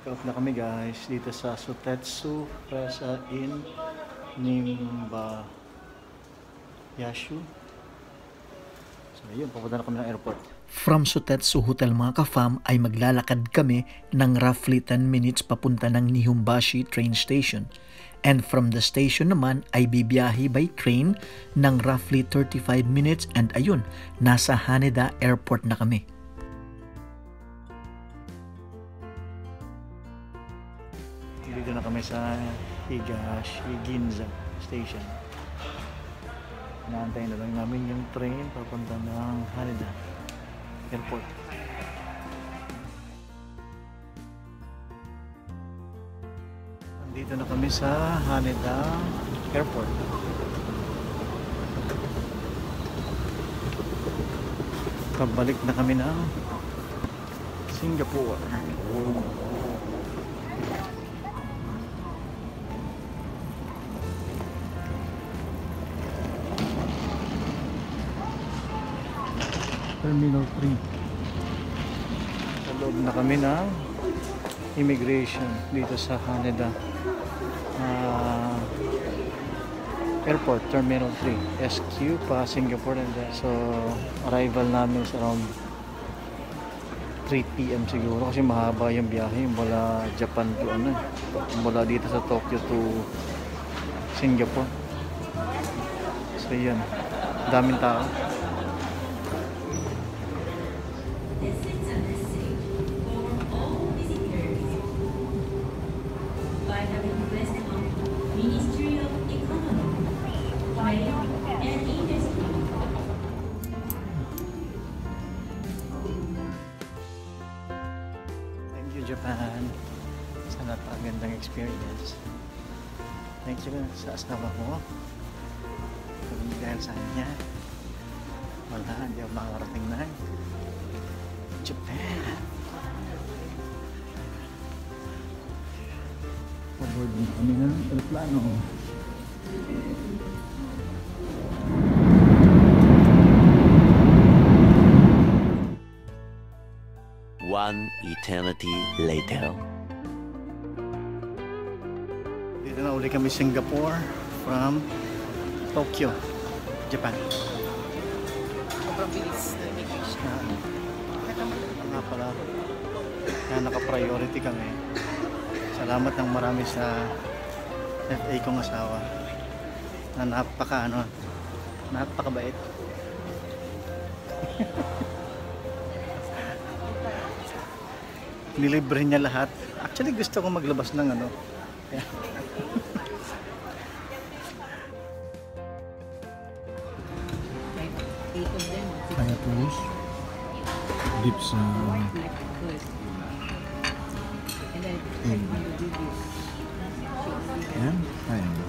Check out na kami guys dito sa Sutetsu Plaza in Nimbayashu. So yun, papunta na kami ng airport. From Sutetsu Hotel mga ka-fam ay maglalakad kami ng roughly 10 minutes papunta ng Nihonbashi train station. And from the station naman ay bibiyahe by train ng roughly 35 minutes and ayun, nasa Haneda Airport na kami. Dito na kami sa Higashiginza Station. Inaantay na lang namin yung train papunta ng Haneda Airport. Dito na kami sa Haneda Airport. Pabalik na kami ng Singapore. Terminal 3. Sa loob na kami ng immigration dito sa Haneda Airport, Terminal 3, SQ pa Singapore. And so arrival namin is around 3 PM siguro kasi mahaba yung biyahe mula Japan to mula dito sa Tokyo to Singapore. So yan, daming tao. Thank you Japan sa napakagandang experience. Thank you sa asawa ko. Dahil sa kanya wala, hindi ako makakarating na Japan. Paboard din kami ng aeroplano. One eternity later. Dito na uli kami Singapore from Tokyo, Japan. Sobrang bilis na immigration. Nga pala, kaya naka-priority kami. Salamat ng marami sa FA kong asawa na napakabait. Nilibre niya lahat. Actually gusto ko maglabas ng kaya tapos dip sa yan, ayan.